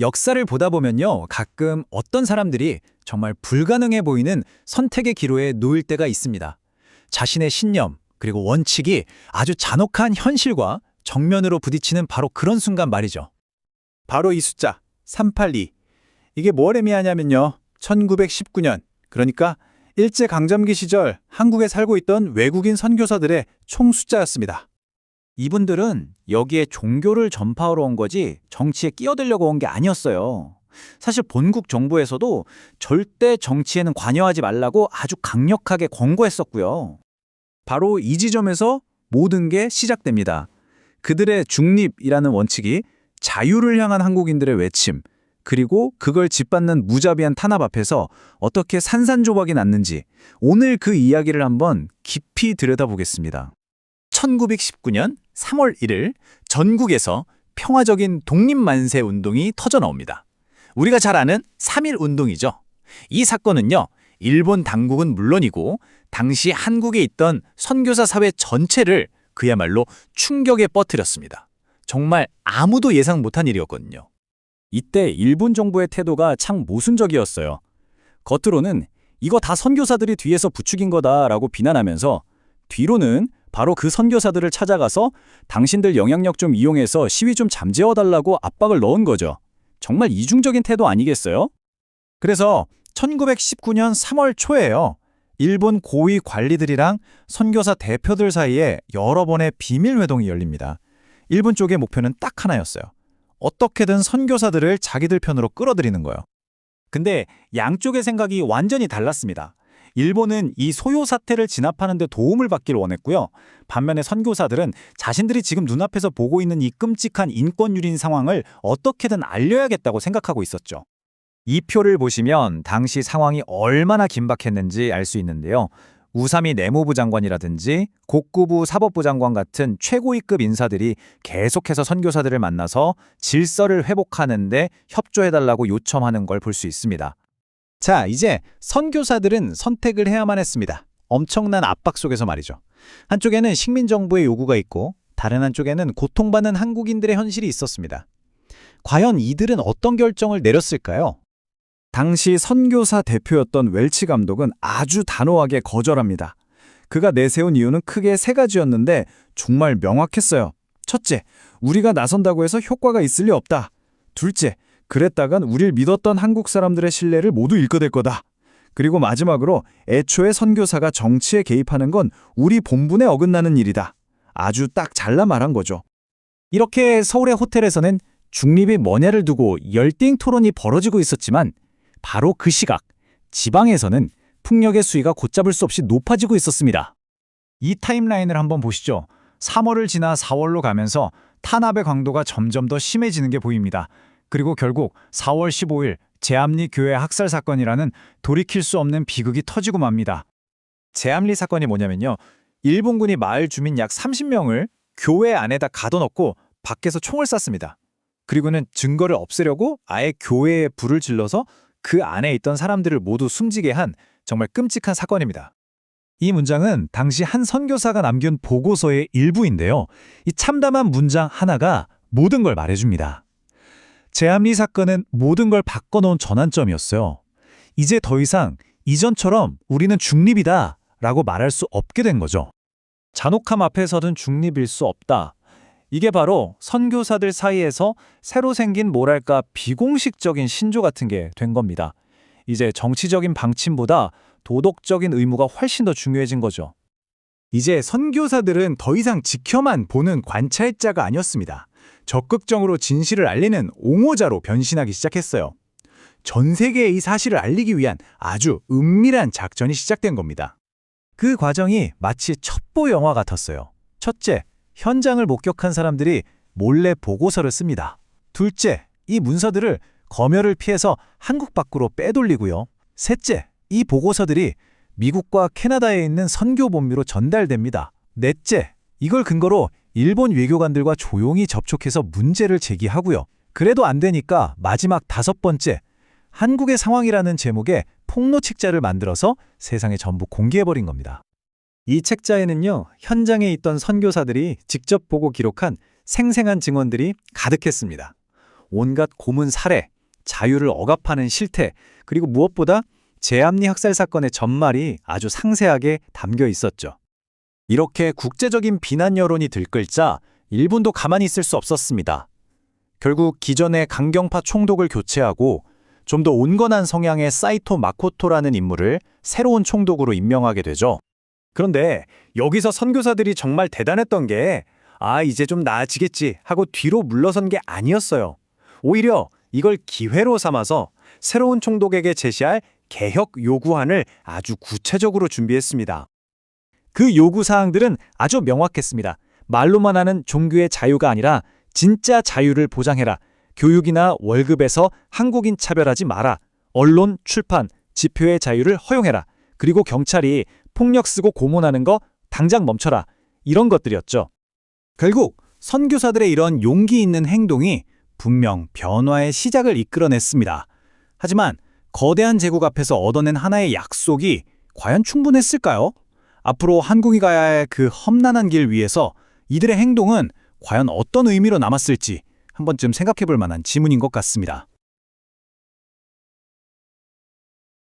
역사를 보다 보면요, 가끔 어떤 사람들이 정말 불가능해 보이는 선택의 기로에 놓일 때가 있습니다. 자신의 신념, 그리고 원칙이 아주 잔혹한 현실과 정면으로 부딪히는 바로 그런 순간 말이죠. 바로 이 숫자 382. 이게 뭘 의미하냐면요. 1919년, 그러니까 일제강점기 시절 한국에 살고 있던 외국인 선교사들의 총 숫자였습니다. 이분들은 여기에 종교를 전파하러 온 거지 정치에 끼어들려고 온 게 아니었어요. 사실 본국 정부에서도 절대 정치에는 관여하지 말라고 아주 강력하게 권고했었고요. 바로 이 지점에서 모든 게 시작됩니다. 그들의 중립이라는 원칙이 자유를 향한 한국인들의 외침, 그리고 그걸 짓밟는 무자비한 탄압 앞에서 어떻게 산산조각이 났는지 오늘 그 이야기를 한번 깊이 들여다보겠습니다. 1919년 3월 1일 전국에서 평화적인 독립만세 운동이 터져나옵니다. 우리가 잘 아는 3.1 운동이죠. 이 사건은요, 일본 당국은 물론이고 당시 한국에 있던 선교사 사회 전체를 그야말로 충격에 빠뜨렸습니다. 정말 아무도 예상 못한 일이었거든요. 이때 일본 정부의 태도가 참 모순적이었어요. 겉으로는 이거 다 선교사들이 뒤에서 부추긴 거다라고 비난하면서 뒤로는 바로 그 선교사들을 찾아가서 당신들 영향력 좀 이용해서 시위 좀 잠재워달라고 압박을 넣은 거죠. 정말 이중적인 태도 아니겠어요? 그래서 1919년 3월 초에요. 일본 고위 관리들이랑 선교사 대표들 사이에 여러 번의 비밀 회동이 열립니다. 일본 쪽의 목표는 딱 하나였어요. 어떻게든 선교사들을 자기들 편으로 끌어들이는 거예요. 근데 양쪽의 생각이 완전히 달랐습니다. 일본은 이 소요 사태를 진압하는 데 도움을 받기를 원했고요. 반면에 선교사들은 자신들이 지금 눈앞에서 보고 있는 이 끔찍한 인권 유린 상황을 어떻게든 알려야겠다고 생각하고 있었죠. 이 표를 보시면 당시 상황이 얼마나 긴박했는지 알 수 있는데요. 우사미 내무부 장관이라든지 국구부 사법부 장관 같은 최고위급 인사들이 계속해서 선교사들을 만나서 질서를 회복하는 데 협조해달라고 요청하는 걸 볼 수 있습니다. 자, 이제 선교사들은 선택을 해야만 했습니다. 엄청난 압박 속에서 말이죠. 한쪽에는 식민정부의 요구가 있고 다른 한쪽에는 고통받는 한국인들의 현실이 있었습니다. 과연 이들은 어떤 결정을 내렸을까요? 당시 선교사 대표였던 웰치 감독은 아주 단호하게 거절합니다. 그가 내세운 이유는 크게 세 가지였는데 정말 명확했어요. 첫째, 우리가 나선다고 해서 효과가 있을 리 없다. 둘째, 그랬다간 우릴 믿었던 한국 사람들의 신뢰를 모두 잃게 될 거다. 그리고 마지막으로 애초에 선교사가 정치에 개입하는 건 우리 본분에 어긋나는 일이다. 아주 딱 잘라 말한 거죠. 이렇게 서울의 호텔에서는 중립이 뭐냐를 두고 열띤 토론이 벌어지고 있었지만 바로 그 시각, 지방에서는 풍력의 수위가 걷잡을 수 없이 높아지고 있었습니다. 이 타임라인을 한번 보시죠. 3월을 지나 4월로 가면서 탄압의 강도가 점점 더 심해지는 게 보입니다. 그리고 결국 4월 15일 제암리 교회 학살 사건이라는 돌이킬 수 없는 비극이 터지고 맙니다. 제암리 사건이 뭐냐면요. 일본군이 마을 주민 약 30명을 교회 안에다 가둬놓고 밖에서 총을 쐈습니다. 그리고는 증거를 없애려고 아예 교회에 불을 질러서 그 안에 있던 사람들을 모두 숨지게 한 정말 끔찍한 사건입니다. 이 문장은 당시 한 선교사가 남긴 보고서의 일부인데요. 이 참담한 문장 하나가 모든 걸 말해줍니다. 제암리 사건은 모든 걸 바꿔놓은 전환점이었어요. 이제 더 이상 이전처럼 우리는 중립이다 라고 말할 수 없게 된 거죠. 잔혹함 앞에서는 중립일 수 없다. 이게 바로 선교사들 사이에서 새로 생긴 뭐랄까 비공식적인 신조 같은 게 된 겁니다. 이제 정치적인 방침보다 도덕적인 의무가 훨씬 더 중요해진 거죠. 이제 선교사들은 더 이상 지켜만 보는 관찰자가 아니었습니다. 적극적으로 진실을 알리는 옹호자로 변신하기 시작했어요. 전 세계에 이 사실을 알리기 위한 아주 은밀한 작전이 시작된 겁니다. 그 과정이 마치 첩보 영화 같았어요. 첫째, 현장을 목격한 사람들이 몰래 보고서를 씁니다. 둘째, 이 문서들을 검열을 피해서 한국 밖으로 빼돌리고요. 셋째, 이 보고서들이 미국과 캐나다에 있는 선교본부로 전달됩니다. 넷째, 이걸 근거로 일본 외교관들과 조용히 접촉해서 문제를 제기하고요. 그래도 안 되니까 마지막 다섯 번째, 한국의 상황이라는 제목의 폭로 책자를 만들어서 세상에 전부 공개해버린 겁니다. 이 책자에는요, 현장에 있던 선교사들이 직접 보고 기록한 생생한 증언들이 가득했습니다. 온갖 고문 살해, 자유를 억압하는 실태, 그리고 무엇보다 제암리 학살 사건의 전말이 아주 상세하게 담겨 있었죠. 이렇게 국제적인 비난 여론이 들끓자 일본도 가만히 있을 수 없었습니다. 결국 기존의 강경파 총독을 교체하고 좀 더 온건한 성향의 사이토 마코토라는 인물을 새로운 총독으로 임명하게 되죠. 그런데 여기서 선교사들이 정말 대단했던 게 이제 좀 나아지겠지 하고 뒤로 물러선 게 아니었어요. 오히려 이걸 기회로 삼아서 새로운 총독에게 제시할 개혁 요구안을 아주 구체적으로 준비했습니다. 그 요구사항들은 아주 명확했습니다. 말로만 하는 종교의 자유가 아니라 진짜 자유를 보장해라. 교육이나 월급에서 한국인 차별하지 마라. 언론, 출판, 집회의 자유를 허용해라. 그리고 경찰이 폭력 쓰고 고문하는 거 당장 멈춰라. 이런 것들이었죠. 결국 선교사들의 이런 용기 있는 행동이 분명 변화의 시작을 이끌어냈습니다. 하지만 거대한 제국 앞에서 얻어낸 하나의 약속이 과연 충분했을까요? 앞으로 한국이 가야 할 그 험난한 길 위에서 이들의 행동은 과연 어떤 의미로 남았을지 한 번쯤 생각해 볼 만한 지문인 것 같습니다.